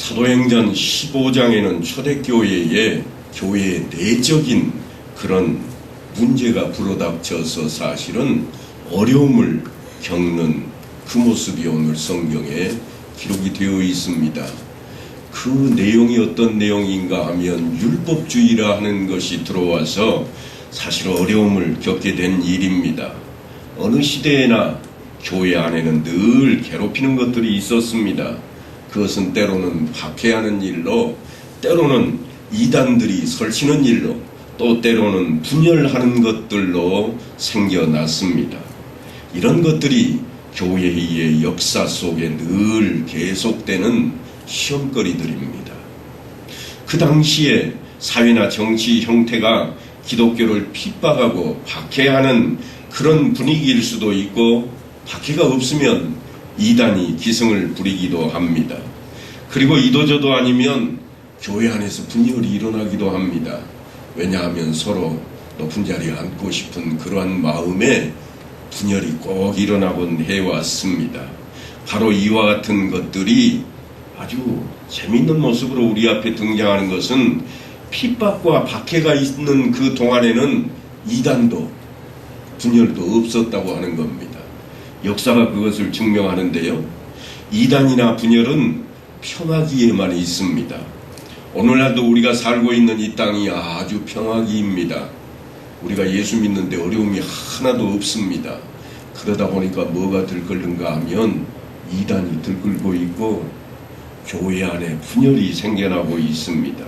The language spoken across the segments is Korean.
사도행전 15장에는 초대교회에 교회의 내적인 그런 문제가 불어닥쳐서 사실은 어려움을 겪는 그 모습이 오늘 성경에 기록이 되어 있습니다. 그 내용이 어떤 내용인가 하면 율법주의라 하는 것이 들어와서 사실 어려움을 겪게 된 일입니다. 어느 시대에나 교회 안에는 늘 괴롭히는 것들이 있었습니다. 그것은 때로는 박해하는 일로, 때로는 이단들이 설치는 일로, 또 때로는 분열하는 것들로 생겨났습니다. 이런 것들이 교회의 역사 속에 늘 계속되는 시험거리들입니다. 그 당시에 사회나 정치 형태가 기독교를 핍박하고 박해하는 그런 분위기일 수도 있고, 박해가 없으면 이단이 기승을 부리기도 합니다. 그리고 이도저도 아니면 교회 안에서 분열이 일어나기도 합니다. 왜냐하면 서로 높은 자리에 앉고 싶은 그러한 마음에 분열이 꼭 일어나곤 해왔습니다. 바로 이와 같은 것들이 아주 재미있는 모습으로 우리 앞에 등장하는 것은 핍박과 박해가 있는 그 동안에는 이단도 분열도 없었다고 하는 겁니다. 역사가 그것을 증명하는데요. 이단이나 분열은 평화기에만 있습니다. 오늘날도 우리가 살고 있는 이 땅이 아주 평화기입니다. 우리가 예수 믿는데 어려움이 하나도 없습니다. 그러다 보니까 뭐가 들끓는가 하면 이단이 들끓고 있고 교회 안에 분열이 생겨나고 있습니다.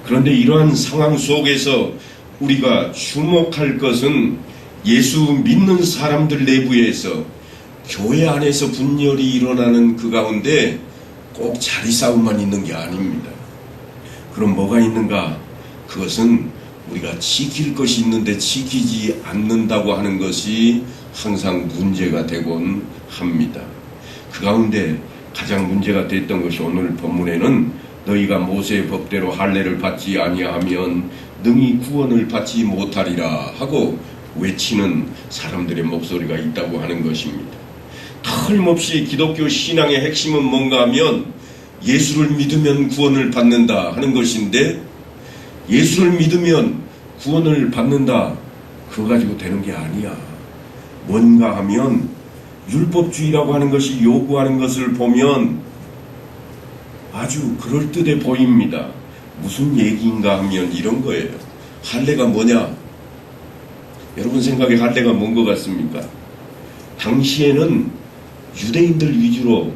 그런데 이러한 상황 속에서 우리가 주목할 것은 예수 믿는 사람들 내부에서 교회 안에서 분열이 일어나는 그 가운데 꼭 자리 싸움만 있는 게 아닙니다. 그럼 뭐가 있는가? 그것은 우리가 지킬 것이 있는데 지키지 않는다고 하는 것이 항상 문제가 되곤 합니다. 그 가운데 가장 문제가 됐던 것이 오늘 본문에는 너희가 모세의 법대로 할례를 받지 아니하면 능히 구원을 받지 못하리라 하고 외치는 사람들의 목소리가 있다고 하는 것입니다. 틀림없이 기독교 신앙의 핵심은 뭔가 하면 예수를 믿으면 구원을 받는다 하는 것인데, 예수를 믿으면 구원을 받는다 그거 가지고 되는 게 아니야. 뭔가 하면 율법주의라고 하는 것이 요구하는 것을 보면 아주 그럴듯해 보입니다. 무슨 얘기인가 하면 이런 거예요. 할례가 뭐냐? 여러분 생각에 할례가 뭔 것 같습니까? 당시에는 유대인들 위주로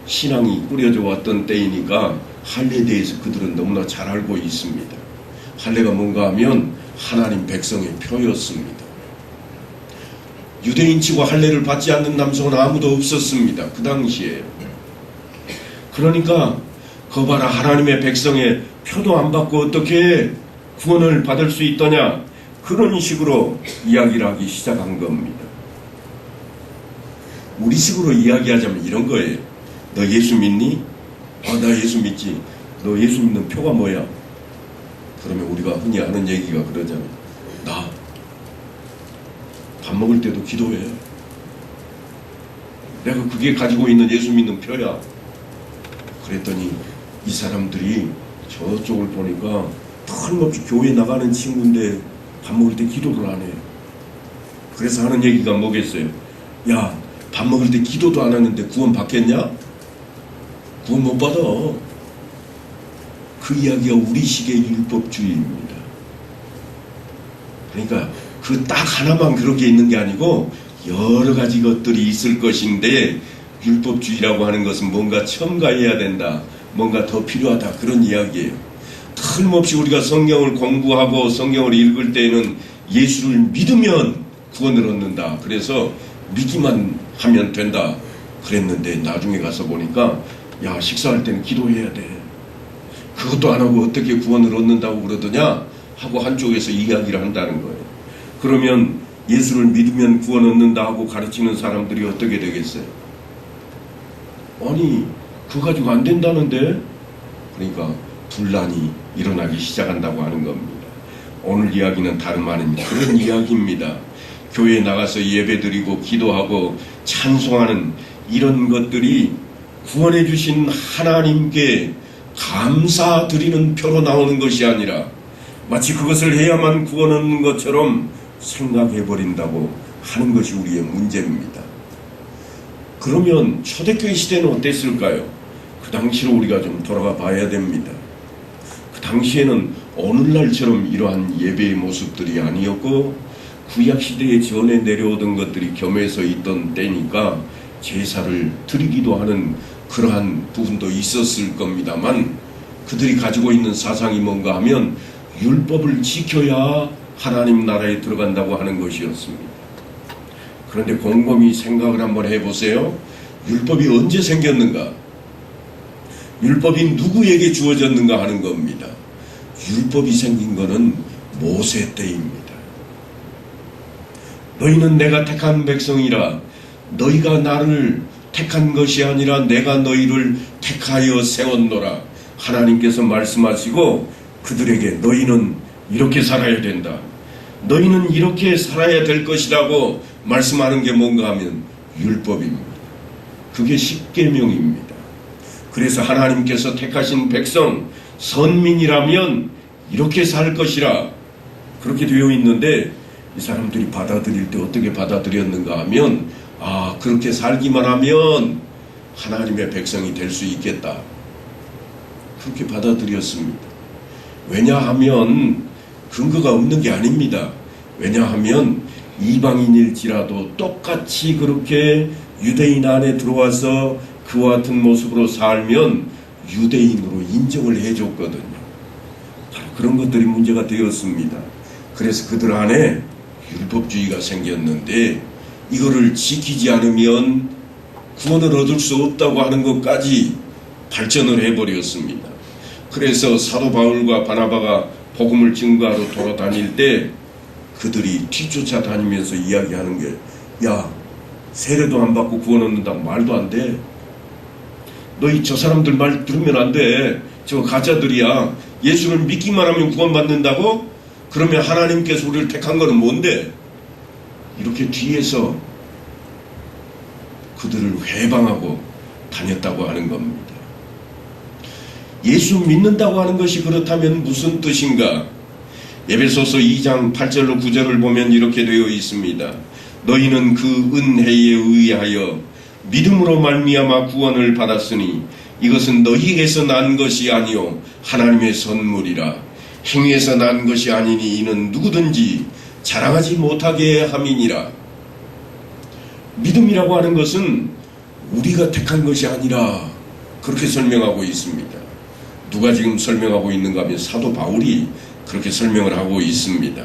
신앙이 꾸려져 왔던 때이니까 할례에 대해서 그들은 너무나 잘 알고 있습니다. 할례가 뭔가 하면 하나님 백성의 표였습니다. 유대인치고 할례를 받지 않는 남성은 아무도 없었습니다. 그 당시에. 그러니까 거봐라, 하나님의 백성의 표도 안 받고 어떻게 구원을 받을 수 있더냐, 그런 식으로 이야기를 하기 시작한 겁니다. 우리식으로 이야기하자면 이런 거예요. 너 예수 믿니? 나 예수 믿지. 너 예수 믿는 표가 뭐야? 그러면 우리가 흔히 하는 얘기가 그러잖아요. 나 밥 먹을 때도 기도해. 내가 그게 가지고 있는 예수 믿는 표야. 그랬더니 이 사람들이 저쪽을 보니까 틀림없이 교회 나가는 친구인데 밥 먹을 때 기도를 안 해요. 그래서 하는 얘기가 뭐겠어요? 야, 밥 먹을 때 기도도 안 하는데 구원 받겠냐? 구원 못 받아. 그 이야기가 우리식의 율법주의입니다. 그러니까 그 딱 하나만 그렇게 있는 게 아니고 여러 가지 것들이 있을 것인데, 율법주의라고 하는 것은 뭔가 첨가해야 된다, 뭔가 더 필요하다, 그런 이야기예요. 틀림없이 우리가 성경을 공부하고 성경을 읽을 때에는 예수를 믿으면 구원을 얻는다, 그래서 믿기만 하면 된다 그랬는데, 나중에 가서 보니까 야, 식사할 때는 기도해야 돼. 그것도 안 하고 어떻게 구원을 얻는다고 그러더냐 하고 한쪽에서 이야기를 한다는 거예요. 그러면 예수를 믿으면 구원 얻는다 하고 가르치는 사람들이 어떻게 되겠어요? 아니, 그거 가지고 안 된다는데? 그러니까 분란이 일어나기 시작한다고 하는 겁니다. 오늘 이야기는 다름 아닙니다. 그런 이야기입니다. 교회에 나가서 예배드리고 기도하고 찬송하는 이런 것들이 구원해 주신 하나님께 감사드리는 표로 나오는 것이 아니라 마치 그것을 해야만 구원하는 것처럼 생각해버린다고 하는 것이 우리의 문제입니다. 그러면 초대교회 시대는 어땠을까요? 그 당시로 우리가 좀 돌아가 봐야 됩니다. 그 당시에는 오늘날처럼 이러한 예배의 모습들이 아니었고 구약시대에 전에 내려오던 것들이 겸해서 있던 때니까 제사를 드리기도 하는 그러한 부분도 있었을 겁니다만 그들이 가지고 있는 사상이 뭔가 하면 율법을 지켜야 하나님 나라에 들어간다고 하는 것이었습니다. 그런데 곰곰이 생각을 한번 해보세요. 율법이 언제 생겼는가? 율법이 누구에게 주어졌는가 하는 겁니다. 율법이 생긴 것은 모세 때입니다. 너희는 내가 택한 백성이라 너희가 나를 택한 것이 아니라 내가 너희를 택하여 세웠노라 하나님께서 말씀하시고 그들에게 너희는 이렇게 살아야 된다. 너희는 이렇게 살아야 될 것이라고 말씀하는 게 뭔가 하면 율법입니다. 그게 십계명입니다. 그래서 하나님께서 택하신 백성, 선민이라면 이렇게 살 것이라 그렇게 되어 있는데 이 사람들이 받아들일 때 어떻게 받아들였는가 하면 그렇게 살기만 하면 하나님의 백성이 될 수 있겠다. 그렇게 받아들였습니다. 왜냐하면 근거가 없는 게 아닙니다. 왜냐하면 이방인일지라도 똑같이 그렇게 유대인 안에 들어와서 그와 같은 모습으로 살면 유대인으로 인정을 해줬거든요. 바로 그런 것들이 문제가 되었습니다. 그래서 그들 안에 율법주의가 생겼는데 이거를 지키지 않으면 구원을 얻을 수 없다고 하는 것까지 발전을 해버렸습니다. 그래서 사도 바울과 바나바가 복음을 증거하러 돌아다닐 때 그들이 뒤쫓아 다니면서 이야기하는 게 세례도 안 받고 구원 얻는다고 말도 안 돼. 너희 저 사람들 말 들으면 안 돼. 저 가짜들이야. 예수를 믿기만 하면 구원 받는다고? 그러면 하나님께서 우리를 택한 거는 뭔데? 이렇게 뒤에서 그들을 회방하고 다녔다고 하는 겁니다. 예수 믿는다고 하는 것이 그렇다면 무슨 뜻인가? 에베소서 2장 8절로 9절을 보면 이렇게 되어 있습니다. 너희는 그 은혜에 의하여 믿음으로 말미암아 구원을 받았으니 이것은 너희에게서 난 것이 아니요 하나님의 선물이라. 행위에서 난 것이 아니니 이는 누구든지 자랑하지 못하게 함이니라. 믿음이라고 하는 것은 우리가 택한 것이 아니라 그렇게 설명하고 있습니다. 누가 지금 설명하고 있는가 하면 사도 바울이 그렇게 설명을 하고 있습니다.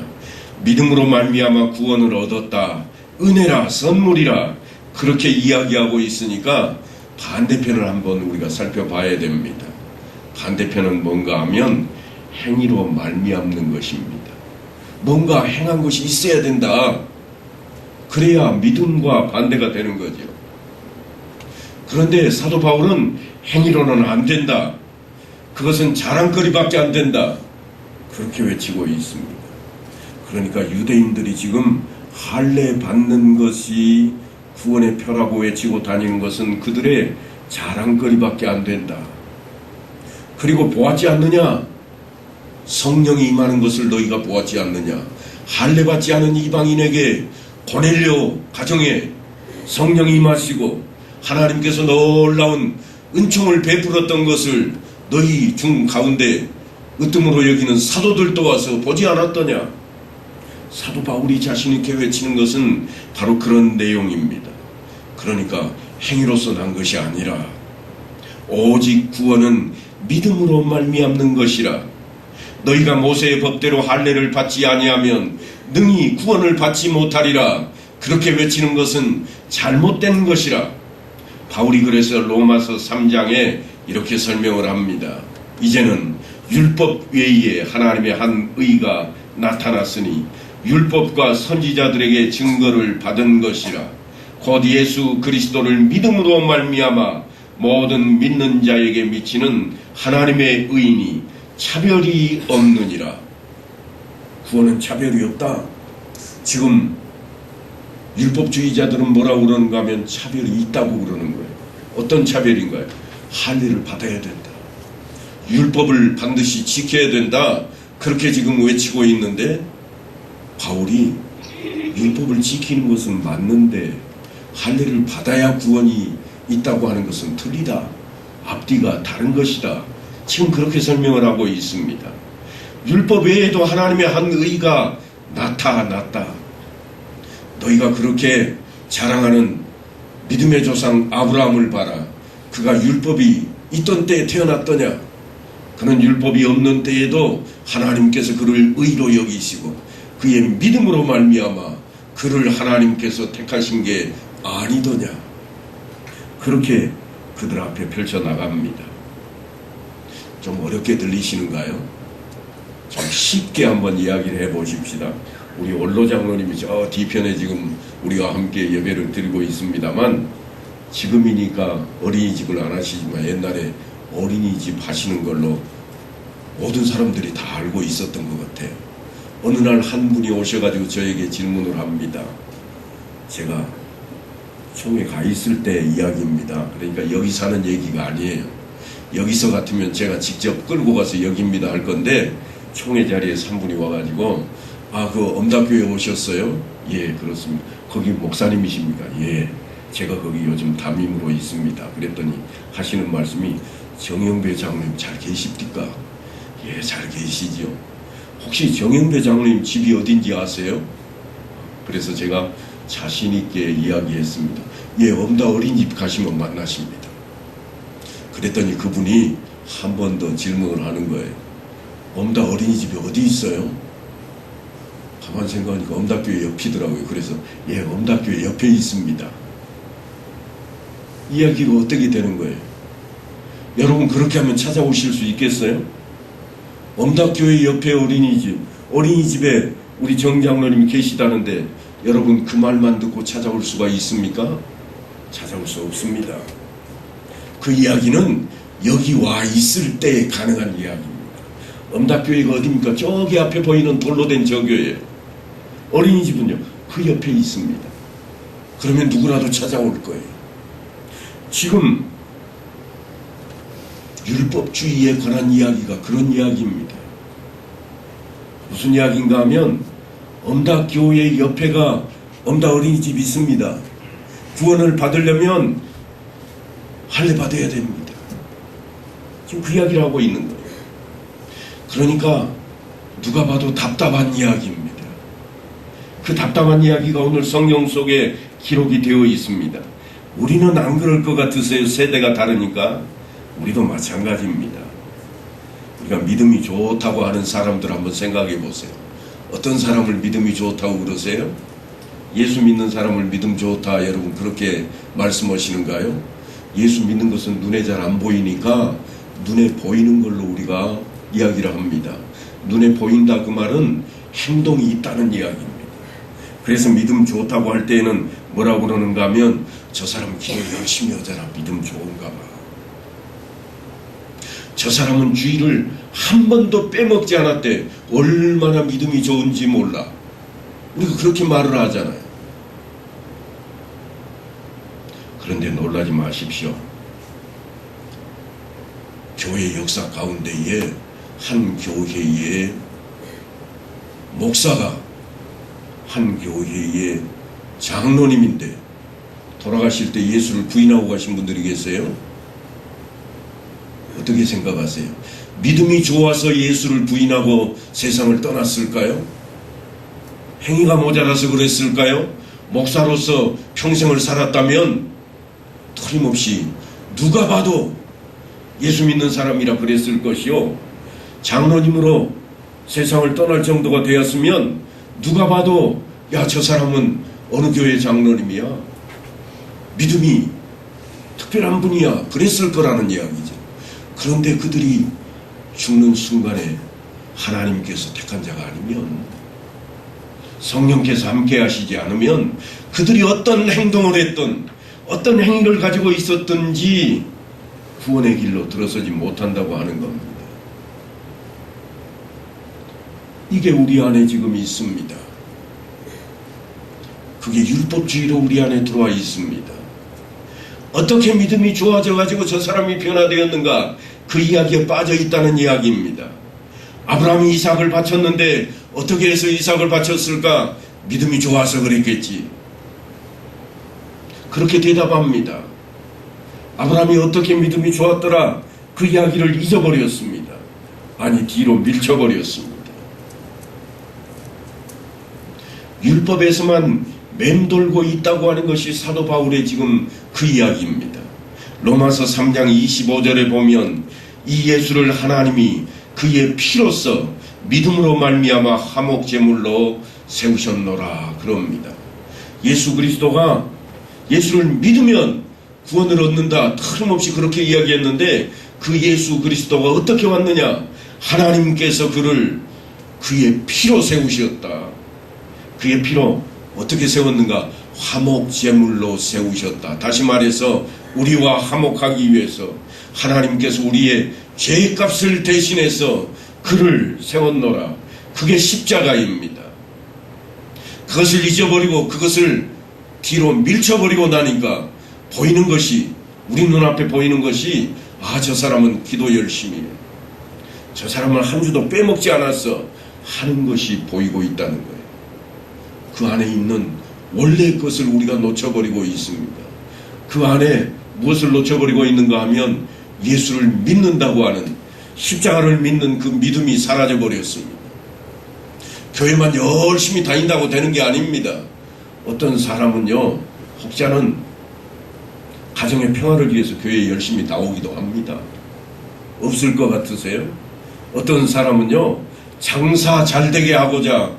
믿음으로 말미암아 구원을 얻었다. 은혜라 선물이라 그렇게 이야기하고 있으니까 반대편을 한번 우리가 살펴봐야 됩니다. 반대편은 뭔가 하면 행위로 말미암는 것입니다. 뭔가 행한 것이 있어야 된다. 그래야 믿음과 반대가 되는 거죠. 그런데 사도 바울은 행위로는 안 된다. 그것은 자랑거리밖에 안 된다. 그렇게 외치고 있습니다. 그러니까 유대인들이 지금 할례 받는 것이 구원의 표라고 외치고 다니는 것은 그들의 자랑거리밖에 안 된다. 그리고 보았지 않느냐? 성령이 임하는 것을 너희가 보았지 않느냐? 할례 받지 않은 이방인에게 고넬료 가정에 성령이 임하시고 하나님께서 놀라운 은총을 베풀었던 것을 너희 중 가운데 으뜸으로 여기는 사도들도 와서 보지 않았더냐? 사도 바울이 자신이 이렇게 외치는 것은 바로 그런 내용입니다. 그러니까 행위로서 난 것이 아니라 오직 구원은 믿음으로 말미암는 것이라. 너희가 모세의 법대로 할례를 받지 아니하면 능히 구원을 받지 못하리라. 그렇게 외치는 것은 잘못된 것이라. 바울이 그래서 로마서 3장에 이렇게 설명을 합니다. 이제는 율법 외에 하나님의 한 의가 나타났으니 율법과 선지자들에게 증거를 받은 것이라. 곧 예수 그리스도를 믿음으로 말미암아 모든 믿는 자에게 미치는 하나님의 의인이 차별이 없느니라. 구원은 차별이 없다. 지금 율법주의자들은 뭐라고 그러는가 하면 차별이 있다고 그러는 거예요. 어떤 차별인가요? 할례를 받아야 된다. 율법을 반드시 지켜야 된다. 그렇게 지금 외치고 있는데 바울이 율법을 지키는 것은 맞는데 할례를 받아야 구원이 있다고 하는 것은 틀리다. 앞뒤가 다른 것이다. 지금 그렇게 설명을 하고 있습니다. 율법 외에도 하나님의 한 의가 나타났다. 너희가 그렇게 자랑하는 믿음의 조상 아브라함을 봐라. 그가 율법이 있던 때에 태어났더냐? 그는 율법이 없는 때에도 하나님께서 그를 의로 여기시고 그의 믿음으로 말미암아 그를 하나님께서 택하신 게 아니더냐? 그렇게 그들 앞에 펼쳐나갑니다. 좀 어렵게 들리시는가요? 좀 쉽게 한번 이야기를 해보십시다. 우리 원로 장로님이 저 뒤편에 지금 우리와 함께 예배를 드리고 있습니다만 지금이니까 어린이집을 안 하시지만 옛날에 어린이집 하시는 걸로 모든 사람들이 다 알고 있었던 것 같아요. 어느 날 한 분이 오셔가지고 저에게 질문을 합니다. 제가 총에 가 있을 때 이야기입니다. 그러니까 여기 사는 얘기가 아니에요. 여기서 같으면 제가 직접 끌고 가서 여기입니다 할 건데 총회 자리에 한 분이 와가지고 그 엄다교회 오셨어요? 예, 그렇습니다. 거기 목사님이십니까? 예, 제가 거기 요즘 담임으로 있습니다. 그랬더니 하시는 말씀이 정영배 장로님 잘 계십니까? 예, 잘 계시죠. 혹시 정영배 장로님 집이 어딘지 아세요? 그래서 제가 자신있게 이야기했습니다. 예, 엄다 어린이집 가시면 만나십니다. 그랬더니 그분이 한 번 더 질문을 하는 거예요. 엄다 어린이집이 어디 있어요? 가만 생각하니까 엄다교회 옆이더라고요. 그래서 예, 엄다교회 옆에 있습니다. 이야기가 어떻게 되는 거예요? 여러분 그렇게 하면 찾아오실 수 있겠어요? 엄다교회 옆에 어린이집에 우리 정장로님이 계시다는데 여러분 그 말만 듣고 찾아올 수가 있습니까? 찾아올 수 없습니다. 그 이야기는 여기 와 있을 때 가능한 이야기입니다. 엄다교회가 어디입니까? 저기 앞에 보이는 돌로 된 저 교회예요. 어린이집은요, 그 옆에 있습니다. 그러면 누구라도 찾아올 거예요. 지금 율법주의에 관한 이야기가 그런 이야기입니다. 무슨 이야기인가 하면 엄다교회 옆에가 엄다 어린이집이 있습니다. 구원을 받으려면 할례 받아야 됩니다. 지금 그 이야기를 하고 있는 거예요. 그러니까 누가 봐도 답답한 이야기입니다. 그 답답한 이야기가 오늘 성경 속에 기록이 되어 있습니다. 우리는 안 그럴 것 같으세요? 세대가 다르니까. 우리도 마찬가지입니다. 우리가 믿음이 좋다고 하는 사람들 한번 생각해 보세요. 어떤 사람을 믿음이 좋다고 그러세요? 예수 믿는 사람을 믿음 좋다 여러분 그렇게 말씀하시는가요? 예수 믿는 것은 눈에 잘 안 보이니까 눈에 보이는 걸로 우리가 이야기를 합니다. 눈에 보인다 그 말은 행동이 있다는 이야기입니다. 그래서 믿음 좋다고 할 때에는 뭐라고 그러는가 하면 저 사람 기도 열심히 하잖아. 믿음 좋은가 봐. 저 사람은 주의를 한 번도 빼먹지 않았대. 얼마나 믿음이 좋은지 몰라. 우리가 그렇게 말을 하잖아요. 그런데 놀라지 마십시오. 교회 역사 가운데에 한 교회의 목사가 한 교회의 장로님인데 돌아가실 때 예수를 부인하고 가신 분들이 계세요. 어떻게 생각하세요? 믿음이 좋아서 예수를 부인하고 세상을 떠났을까요? 행위가 모자라서 그랬을까요? 목사로서 평생을 살았다면 틀림없이 누가 봐도 예수 믿는 사람이라 그랬을 것이요. 장로님으로 세상을 떠날 정도가 되었으면 누가 봐도 야, 저 사람은 어느 교회 장로님이야. 믿음이 특별한 분이야. 그랬을 거라는 이야기죠. 그런데 그들이 죽는 순간에 하나님께서 택한 자가 아니면, 성령께서 함께 하시지 않으면 그들이 어떤 행동을 했든 어떤 행위를 가지고 있었든지 구원의 길로 들어서지 못한다고 하는 겁니다. 이게 우리 안에 지금 있습니다. 그게 율법주의로 우리 안에 들어와 있습니다. 어떻게 믿음이 좋아져 가지고 저 사람이 변화되었는가? 그 이야기에 빠져 있다는 이야기입니다. 아브라함이 이삭을 바쳤는데 어떻게 해서 이삭을 바쳤을까? 믿음이 좋아서 그랬겠지. 그렇게 대답합니다. 아브라함이 어떻게 믿음이 좋았더라? 그 이야기를 잊어버렸습니다. 아니, 뒤로 밀쳐버렸습니다. 율법에서만 맴돌고 있다고 하는 것이 사도 바울의 지금 그 이야기입니다. 로마서 3장 25절에 보면 이 예수를 하나님이 그의 피로써 믿음으로 말미암아 화목제물로 세우셨노라 그럽니다. 예수 그리스도가 예수를 믿으면 구원을 얻는다, 틀림없이 그렇게 이야기했는데 그 예수 그리스도가 어떻게 왔느냐? 하나님께서 그를 그의 피로 세우셨다. 그의 피로 어떻게 세웠는가? 화목제물로 세우셨다. 다시 말해서 우리와 화목하기 위해서 하나님께서 우리의 죄값을 대신해서 그를 세웠노라. 그게 십자가입니다. 그것을 잊어버리고 그것을 뒤로 밀쳐버리고 나니까 보이는 것이, 우리 눈앞에 보이는 것이, 아, 저 사람은 기도 열심히 해, 저 사람은 한 주도 빼먹지 않았어 하는 것이 보이고 있다는 거예요. 그 안에 있는 원래의 것을 우리가 놓쳐버리고 있습니다. 그 안에 무엇을 놓쳐버리고 있는가 하면 예수를 믿는다고 하는, 십자가를 믿는 그 믿음이 사라져버렸습니다. 교회만 열심히 다닌다고 되는 게 아닙니다. 어떤 사람은요, 혹자는 가정의 평화를 위해서 교회에 열심히 나오기도 합니다. 없을 것 같으세요? 어떤 사람은요, 장사 잘 되게 하고자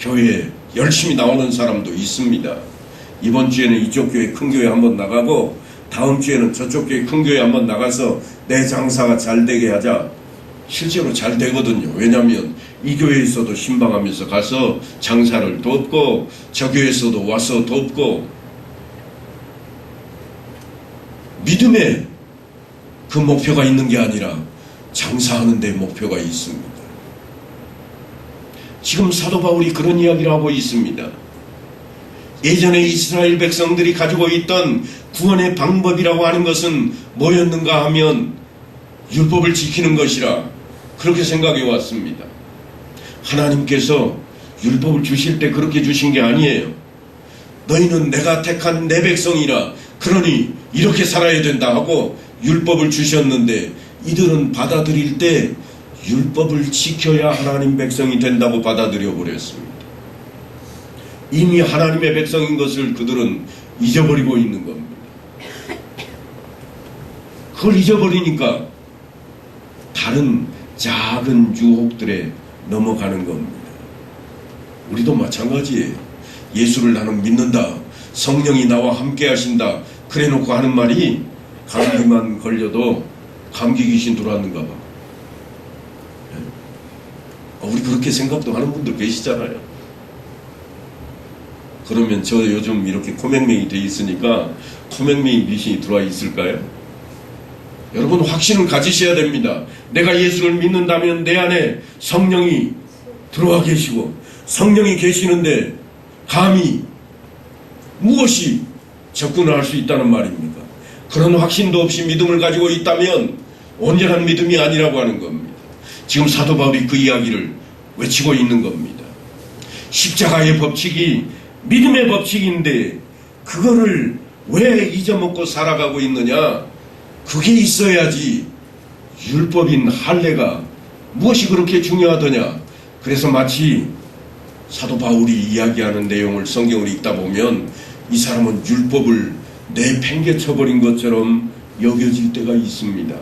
교회에 열심히 나오는 사람도 있습니다. 이번 주에는 이쪽 교회 큰 교회 한번 나가고 다음 주에는 저쪽 교회 큰 교회 한번 나가서 내 장사가 잘 되게 하자. 실제로 잘 되거든요. 왜냐하면 이 교회에서도 신방하면서 가서 장사를 돕고 저 교회에서도 와서 돕고, 믿음에 그 목표가 있는 게 아니라 장사하는 데 목표가 있습니다. 지금 사도 바울이 그런 이야기를 하고 있습니다. 예전에 이스라엘 백성들이 가지고 있던 구원의 방법이라고 하는 것은 뭐였는가 하면 율법을 지키는 것이라 그렇게 생각해 왔습니다. 하나님께서 율법을 주실 때 그렇게 주신 게 아니에요. 너희는 내가 택한 내 백성이라, 그러니 이렇게 살아야 된다 하고 율법을 주셨는데, 이들은 받아들일 때 율법을 지켜야 하나님 백성이 된다고 받아들여 버렸습니다. 이미 하나님의 백성인 것을 그들은 잊어버리고 있는 겁니다. 그걸 잊어버리니까 다른 작은 유혹들에 넘어가는 겁니다. 우리도 마찬가지예요. 예수를 나는 믿는다, 성령이 나와 함께 하신다, 그래 놓고 하는 말이 감기만 걸려도 감기 귀신 들어왔는가 봐. 우리 그렇게 생각도 하는 분들 계시잖아요. 그러면 저 요즘 이렇게 코맹맹이 돼 있으니까 코맹맹이 귀신이 들어와 있을까요? 여러분, 확신을 가지셔야 됩니다. 내가 예수를 믿는다면 내 안에 성령이 들어와 계시고, 성령이 계시는데 감히 무엇이 접근을 할 수 있다는 말입니까? 그런 확신도 없이 믿음을 가지고 있다면 온전한 믿음이 아니라고 하는 겁니다. 지금 사도 바울이 그 이야기를 외치고 있는 겁니다. 십자가의 법칙이 믿음의 법칙인데 그거를 왜 잊어먹고 살아가고 있느냐? 그게 있어야지 율법인 할례가 무엇이 그렇게 중요하더냐? 그래서 마치 사도 바울이 이야기하는 내용을 성경을 읽다 보면 이 사람은 율법을 내팽개쳐버린 것처럼 여겨질 때가 있습니다.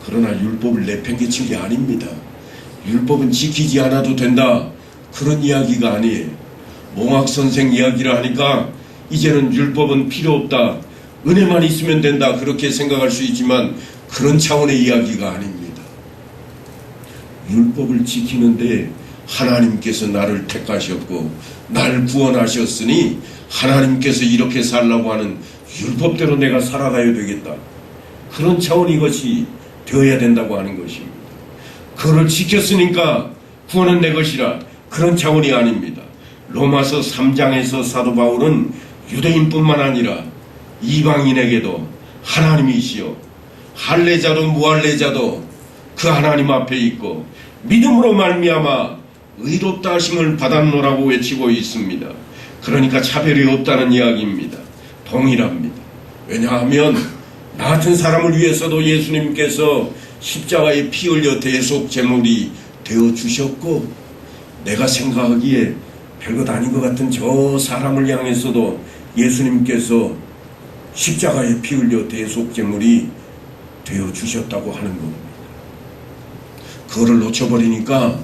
그러나 율법을 내팽개친 게 아닙니다. 율법은 지키지 않아도 된다, 그런 이야기가 아니에요. 몽학선생 이야기를 하니까 이제는 율법은 필요 없다, 은혜만 있으면 된다, 그렇게 생각할 수 있지만 그런 차원의 이야기가 아닙니다. 율법을 지키는데 하나님께서 나를 택하셨고 나를 구원하셨으니 하나님께서 이렇게 살라고 하는 율법대로 내가 살아가야 되겠다, 그런 차원이 이것이 되어야 된다고 하는 것입니다. 그걸 지켰으니까 구원은 내 것이라, 그런 차원이 아닙니다. 로마서 3장에서 사도 바울은 유대인뿐만 아니라 이방인에게도 하나님이시여 할례자도 무할례자도 그 하나님 앞에 있고 믿음으로 말미암아 의롭다 하심을 받았노라고 외치고 있습니다. 그러니까 차별이 없다는 이야기입니다. 동일합니다. 왜냐하면 나 같은 사람을 위해서도 예수님께서 십자가에 피 흘려 대속 제물이 되어주셨고, 내가 생각하기에 별것 아닌 것 같은 저 사람을 향해서도 예수님께서 십자가에 피 흘려 대속 제물이 되어주셨다고 하는 겁니다. 그거를 놓쳐버리니까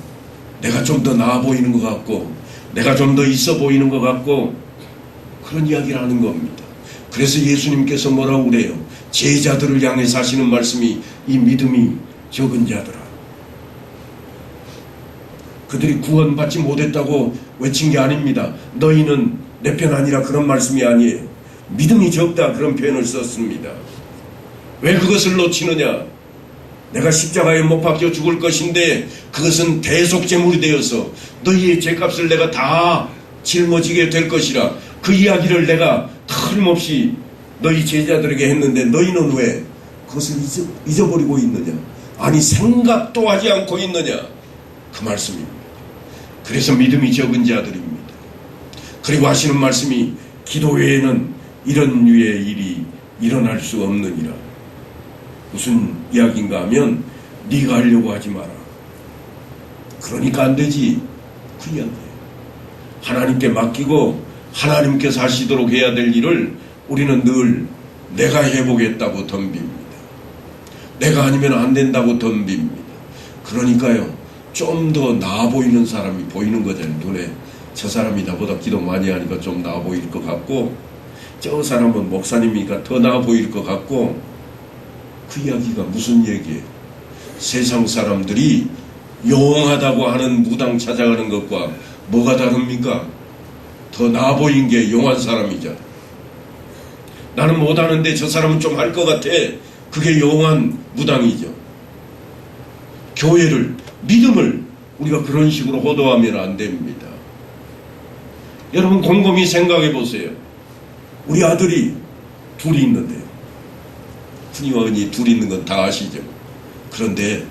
내가 좀 더 나아 보이는 것 같고, 내가 좀 더 있어 보이는 것 같고, 그런 이야기를 하는 겁니다. 그래서 예수님께서 뭐라고 그래요? 제자들을 향해서 하시는 말씀이 이 믿음이 적은 자들아. 그들이 구원받지 못했다고 외친 게 아닙니다. 너희는 내 편 아니라 그런 말씀이 아니에요. 믿음이 적다 그런 표현을 썼습니다. 왜 그것을 놓치느냐? 내가 십자가에 못 박혀 죽을 것인데 그것은 대속제물이 되어서 너희의 죄값을 내가 다 짊어지게 될 것이라, 그 이야기를 내가 틀림없이 너희 제자들에게 했는데 너희는 왜 그것을 잊어버리고 있느냐? 아니 생각도 하지 않고 있느냐? 그 말씀입니다. 그래서 믿음이 적은 자들입니다. 그리고 하시는 말씀이 기도 외에는 이런 류의 일이 일어날 수 없느니라. 무슨 이야기인가 하면 네가 하려고 하지 마라. 그러니까 안 되지. 그 이야기예요. 하나님께 맡기고 하나님께서 하시도록 해야 될 일을 우리는 늘 내가 해보겠다고 덤빕니다. 내가 아니면 안 된다고 덤빕니다. 그러니까요, 좀 더 나아 보이는 사람이 보이는 거잖아요. 눈에 저 사람이 나보다 기도 많이 하니까 좀 나아 보일 것 같고, 저 사람은 목사님이니까 더 나아 보일 것 같고. 그 이야기가 무슨 얘기예요? 세상 사람들이 용하다고 하는 무당 찾아가는 것과 뭐가 다릅니까? 더 나아 보인 게 용한 사람이죠. 나는 못하는데 저 사람은 좀 할 것 같아. 그게 용한 무당이죠. 교회를, 믿음을 우리가 그런 식으로 호도하면 안 됩니다. 여러분 곰곰이 생각해 보세요. 우리 아들이 둘이 있는데요. 훈이와 은이 둘이 있는 건 다 아시죠? 그런데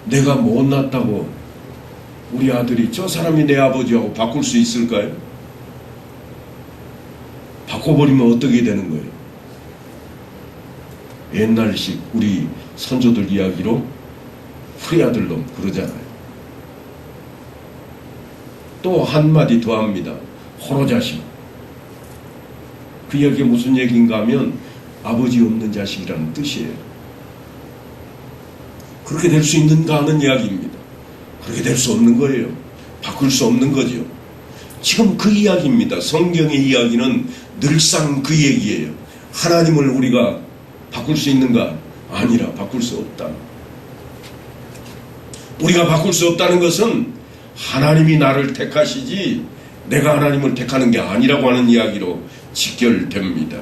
내가 못났다고 우리 아들이 저 사람이 내 아버지하고 바꿀 수 있을까요? 바꿔버리면 어떻게 되는 거예요? 옛날식 우리 선조들 이야기로 후리아들놈 그러잖아요. 또 한마디 더 합니다. 호로자식. 그 이야기가 무슨 얘기인가 하면 아버지 없는 자식이라는 뜻이에요. 그렇게 될 수 있는가 하는 이야기입니다. 그렇게 될 수 없는 거예요. 바꿀 수 없는 거죠. 지금 그 이야기입니다. 성경의 이야기는 늘상 그 얘기예요. 하나님을 우리가 바꿀 수 있는가? 아니라 바꿀 수 없다. 우리가 바꿀 수 없다는 것은 하나님이 나를 택하시지 내가 하나님을 택하는 게 아니라고 하는 이야기로 직결됩니다.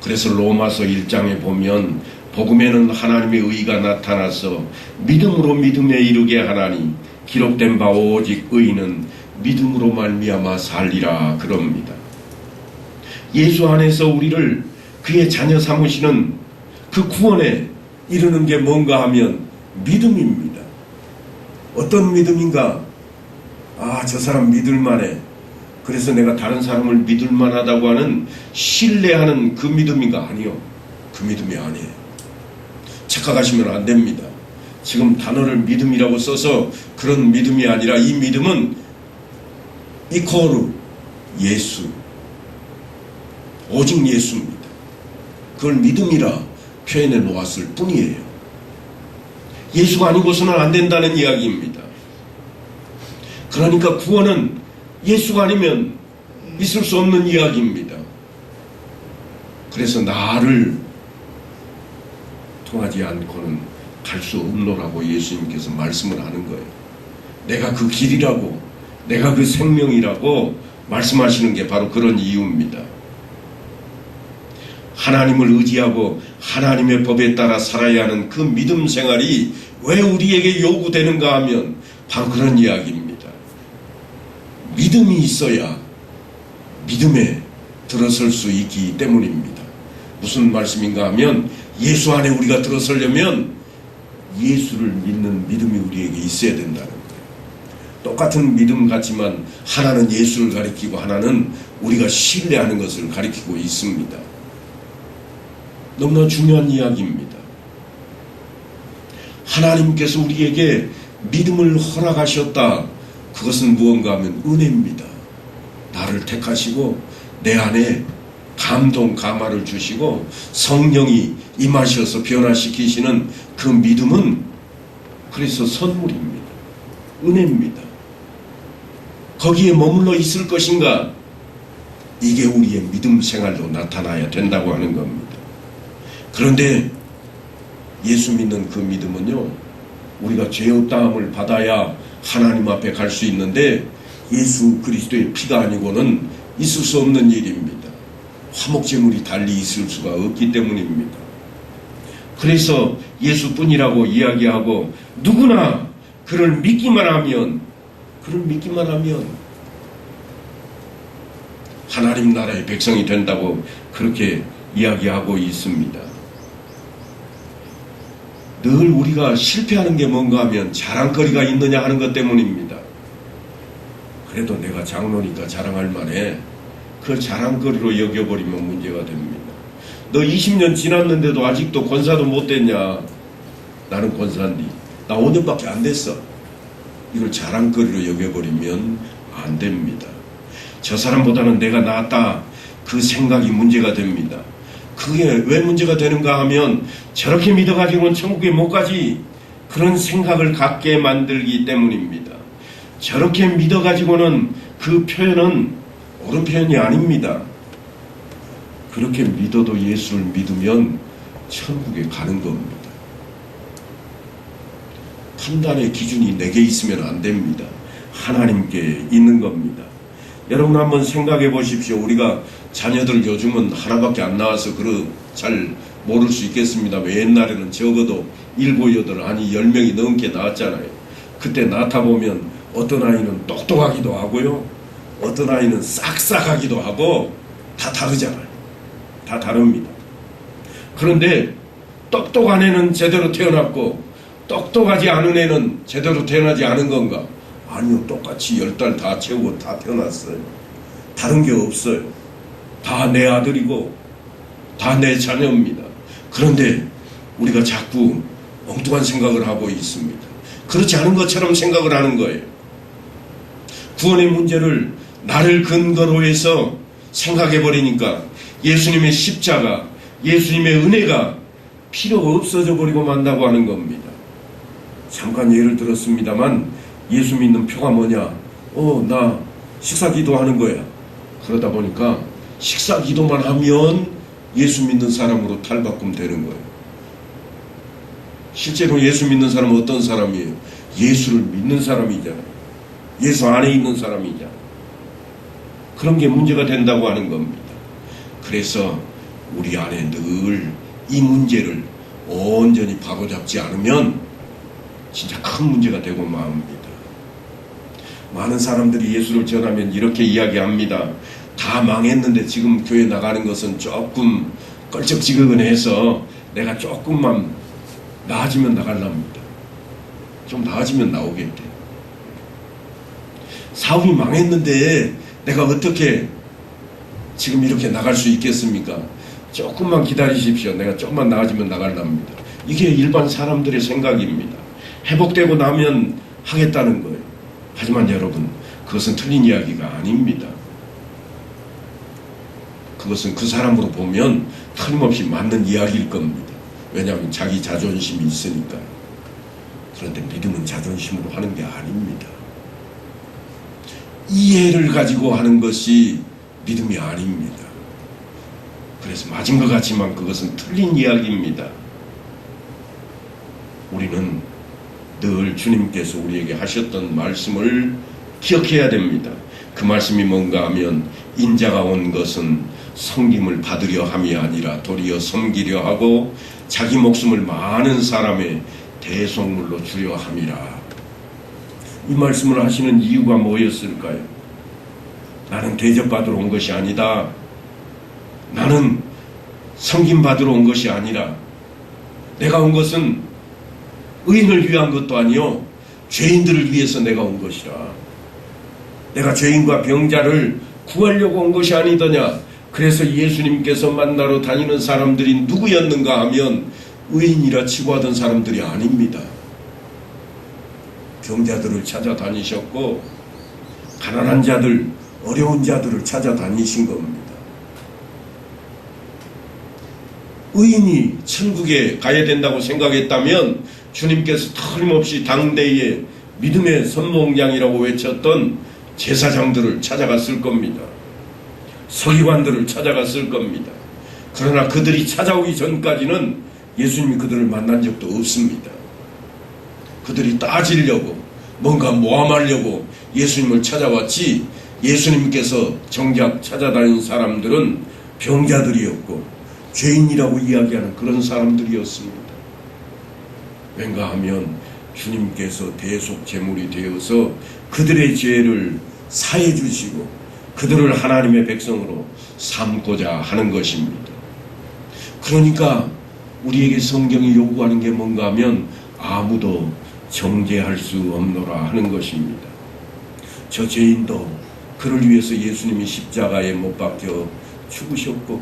그래서 로마서 1장에 보면 복음에는 하나님의 의가 나타나서 믿음으로 믿음에 이르게 하나니 기록된 바 오직 의인은 믿음으로 말미암아 살리라 그럽니다. 예수 안에서 우리를 그의 자녀 삼으시는 그 구원에 이르는 게 뭔가 하면 믿음입니다. 어떤 믿음인가? 아, 저 사람 믿을만해. 그래서 내가 다른 사람을 믿을만하다고 하는 신뢰하는 그 믿음인가? 아니요. 그 믿음이 아니에요. 착각하시면 안 됩니다. 지금 단어를 믿음이라고 써서 그런 믿음이 아니라 이 믿음은 이코르 예수, 오직 예수입니다. 그걸 믿음이라 표현해 놓았을 뿐이에요. 예수가 아니고서는 안 된다는 이야기입니다. 그러니까 구원은 예수가 아니면 있을 수 없는 이야기입니다. 그래서 나를 통하지 않고는 갈 수 없노라고 예수님께서 말씀을 하는 거예요. 내가 그 길이라고, 내가 그 생명이라고 말씀하시는 게 바로 그런 이유입니다. 하나님을 의지하고 하나님의 법에 따라 살아야 하는 그 믿음 생활이 왜 우리에게 요구되는가 하면 바로 그런 이야기입니다. 믿음이 있어야 믿음에 들어설 수 있기 때문입니다. 무슨 말씀인가 하면 예수 안에 우리가 들어서려면 예수를 믿는 믿음이 우리에게 있어야 된다는 거예요. 똑같은 믿음 같지만 하나는 예수를 가리키고 하나는 우리가 신뢰하는 것을 가리키고 있습니다. 너무나 중요한 이야기입니다. 하나님께서 우리에게 믿음을 허락하셨다. 그것은 무언가 하면 은혜입니다. 나를 택하시고 내 안에 감동, 감화를 주시고 성령이 임하셔서 변화시키시는 그 믿음은 그래서 선물입니다. 은혜입니다. 거기에 머물러 있을 것인가? 이게 우리의 믿음 생활로 나타나야 된다고 하는 겁니다. 그런데 예수 믿는 그 믿음은요, 우리가 죄 없다함을 받아야 하나님 앞에 갈 수 있는데 예수 그리스도의 피가 아니고는 있을 수 없는 일입니다. 화목제물이 달리 있을 수가 없기 때문입니다. 그래서 예수뿐이라고 이야기하고 누구나 그를 믿기만 하면 하나님 나라의 백성이 된다고 그렇게 이야기하고 있습니다. 늘 우리가 실패하는 게 뭔가 하면 자랑거리가 있느냐 하는 것 때문입니다. 그래도 내가 장로니까 자랑할 만해. 그걸 자랑거리로 여겨버리면 문제가 됩니다. 너 20년 지났는데도 아직도 권사도 못 됐냐? 나는 권사인데 나 5년밖에 안 됐어. 이걸 자랑거리로 여겨버리면 안 됩니다. 저 사람보다는 내가 낫다. 그 생각이 문제가 됩니다. 그게 왜 문제가 되는가 하면 저렇게 믿어가지고는 천국에 못 가지. 그런 생각을 갖게 만들기 때문입니다. 저렇게 믿어가지고는 그 표현은 옳은 표현이 아닙니다. 그렇게 믿어도 예수를 믿으면 천국에 가는 겁니다. 판단의 기준이 내게 있으면 안 됩니다. 하나님께 있는 겁니다. 여러분 한번 생각해 보십시오. 우리가 자녀들 요즘은 하나밖에 안 나와서 잘 모를 수 있겠습니다. 옛날에는 적어도 7, 8, 아니 10명이 넘게 나왔잖아요. 그때 낳다 보면 어떤 아이는 똑똑하기도 하고요. 어떤 아이는 싹싹하기도 하고 다 다르잖아요. 다 다릅니다. 그런데 똑똑한 애는 제대로 태어났고 똑똑하지 않은 애는 제대로 태어나지 않은 건가? 아니요. 똑같이 10달 다 채우고 다 태어났어요. 다른 게 없어요. 다 내 아들이고 다 내 자녀입니다. 그런데 우리가 자꾸 엉뚱한 생각을 하고 있습니다. 그렇지 않은 것처럼 생각을 하는 거예요. 구원의 문제를 나를 근거로 해서 생각해버리니까 예수님의 십자가, 예수님의 은혜가 필요가 없어져 버리고 만다고 하는 겁니다. 잠깐 예를 들었습니다만 예수 믿는 표가 뭐냐? 나 식사기도 하는 거야. 그러다 보니까 식사기도만 하면 예수 믿는 사람으로 탈바꿈 되는 거예요. 실제로 예수 믿는 사람은 어떤 사람이에요? 예수를 믿는 사람이잖아요. 예수 안에 있는 사람이잖아요. 그런 게 문제가 된다고 하는 겁니다. 그래서 우리 안에 늘 이 문제를 온전히 바로잡지 않으면 진짜 큰 문제가 되고 맙니다. 많은 사람들이 예수를 전하면 이렇게 이야기합니다. 다 망했는데 지금 교회 나가는 것은 조금 껄쩍지근해서 내가 조금만 나아지면 나갈랍니다. 좀 나아지면 나오겠대. 사업이 망했는데 내가 어떻게 지금 이렇게 나갈 수 있겠습니까? 조금만 기다리십시오. 내가 조금만 나아지면 나갈랍니다. 이게 일반 사람들의 생각입니다. 회복되고 나면 하겠다는 거예요. 하지만 여러분, 그것은 틀린 이야기가 아닙니다. 그것은 그 사람으로 보면 틀림없이 맞는 이야기일 겁니다. 왜냐하면 자기 자존심이 있으니까. 그런데 믿음은 자존심으로 하는 게 아닙니다. 이해를 가지고 하는 것이 믿음이 아닙니다. 그래서 맞은 것 같지만 그것은 틀린 이야기입니다. 우리는 늘 주님께서 우리에게 하셨던 말씀을 기억해야 됩니다. 그 말씀이 뭔가 하면 인자가 온 것은 섬김을 받으려 함이 아니라 도리어 섬기려 하고 자기 목숨을 많은 사람의 대속물로 주려 함이라. 이 말씀을 하시는 이유가 뭐였을까요? 나는 대접받으러 온 것이 아니다. 나는 섬김 받으러 온 것이 아니라 내가 온 것은 의인을 위한 것도 아니요 죄인들을 위해서 내가 온 것이라. 내가 죄인과 병자를 구하려고 온 것이 아니더냐. 그래서 예수님께서 만나러 다니는 사람들이 누구였는가 하면 의인이라 치부하던 사람들이 아닙니다. 병자들을 찾아다니셨고 가난한 자들, 어려운 자들을 찾아다니신 겁니다. 의인이 천국에 가야 된다고 생각했다면 주님께서 틀림없이 당대의 믿음의 선봉장이라고 외쳤던 제사장들을 찾아갔을 겁니다. 서기관들을 찾아갔을 겁니다. 그러나 그들이 찾아오기 전까지는 예수님이 그들을 만난 적도 없습니다. 그들이 따지려고 뭔가 모함하려고 예수님을 찾아왔지, 예수님께서 정작 찾아다닌 사람들은 병자들이었고 죄인이라고 이야기하는 그런 사람들이었습니다. 왠가 하면 주님께서 대속제물이 되어서 그들의 죄를 사해 주시고 그들을 하나님의 백성으로 삼고자 하는 것입니다. 그러니까 우리에게 성경이 요구하는 게 뭔가 하면 아무도 정죄할 수 없노라 하는 것입니다. 저 죄인도 그를 위해서 예수님이 십자가에 못 박혀 죽으셨고,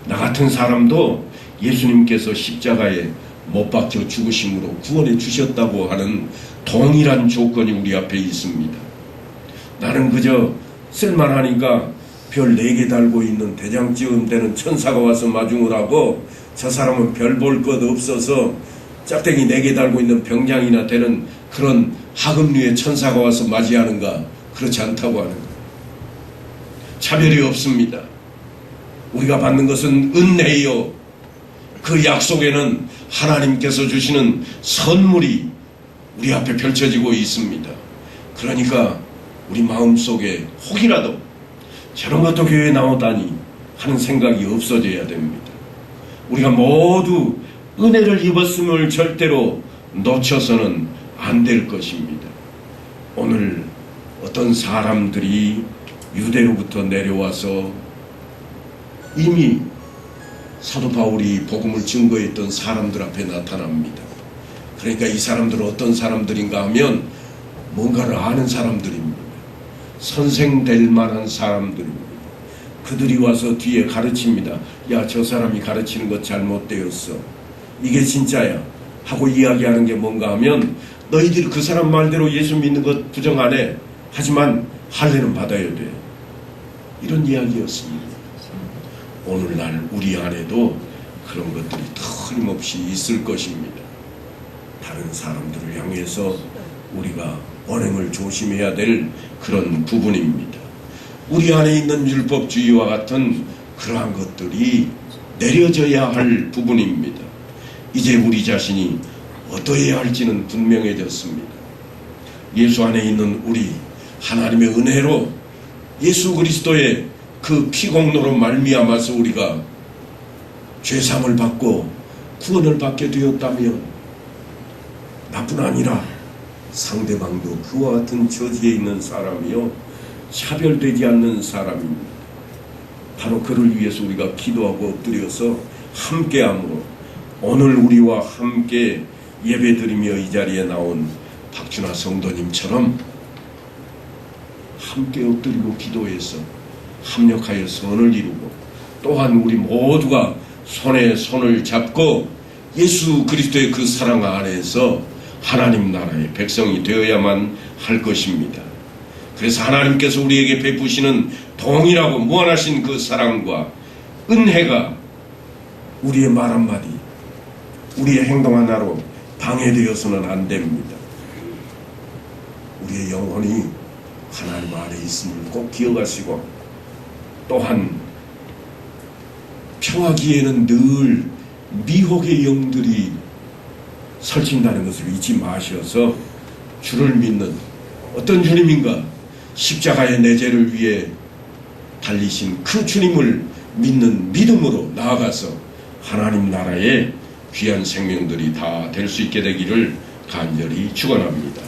나 같은 사람도 예수님께서 십자가에 못 박혀 죽으심으로 구원해 주셨다고 하는 동일한 조건이 우리 앞에 있습니다. 나는 그저 쓸만하니까 별 4개 달고 있는 대장쯤 되는 천사가 와서 마중을 하고, 저 사람은 별 볼 것 없어서 짝대기 4개 달고 있는 병장이나 되는 그런 하급류의 천사가 와서 맞이하는가? 그렇지 않다고 하는 거예요. 차별이 없습니다. 우리가 받는 것은 은혜요. 그 약속에는 하나님께서 주시는 선물이 우리 앞에 펼쳐지고 있습니다. 그러니까 우리 마음속에 혹이라도 저런 것도 교회에 나오다니 하는 생각이 없어져야 됩니다. 우리가 모두 은혜를 입었음을 절대로 놓쳐서는 안 될 것입니다. 오늘 어떤 사람들이 유대로부터 내려와서 이미 사도 바울이 복음을 증거했던 사람들 앞에 나타납니다. 그러니까 이 사람들은 어떤 사람들인가 하면 뭔가를 아는 사람들입니다. 선생 될 만한 사람들입니다. 그들이 와서 뒤에 가르칩니다. 야, 저 사람이 가르치는 것 잘못되었어. 이게 진짜야 하고 이야기하는 게 뭔가 하면 너희들이 그 사람 말대로 예수 믿는 것 부정 안 해. 하지만 할례는 받아야 돼. 이런 이야기였습니다. 오늘날 우리 안에도 그런 것들이 틀림없이 있을 것입니다. 다른 사람들을 향해서 우리가 언행을 조심해야 될 그런 부분입니다. 우리 안에 있는 율법주의와 같은 그러한 것들이 내려져야 할 부분입니다. 이제 우리 자신이 어떠해야 할지는 분명해졌습니다. 예수 안에 있는 우리, 하나님의 은혜로 예수 그리스도의 그 피공로로 말미암아서 우리가 죄사함을 받고 구원을 받게 되었다면 나뿐 아니라 상대방도 그와 같은 처지에 있는 사람이요 차별되지 않는 사람입니다. 바로 그를 위해서 우리가 기도하고 엎드려서 함께함으로 오늘 우리와 함께 예배드리며 이 자리에 나온 박준하 성도님처럼 함께 엎드리고 기도해서 합력하여 선을 이루고, 또한 우리 모두가 손에 손을 잡고 예수 그리스도의 그 사랑 안에서 하나님 나라의 백성이 되어야만 할 것입니다. 그래서 하나님께서 우리에게 베푸시는 동일하고 무한하신 그 사랑과 은혜가 우리의 말 한마디, 우리의 행동 하나로 방해되어서는 안 됩니다. 우리의 영혼이 하나님 안에 있음을 꼭 기억하시고, 또한 평화기에는 늘 미혹의 영들이 설친다는 것을 잊지 마셔서 주를 믿는 어떤 주님인가, 십자가의 내 죄를 위해 달리신 그 주님을 믿는 믿음으로 나아가서 하나님 나라의 귀한 생명들이 다 될 수 있게 되기를 간절히 축원합니다.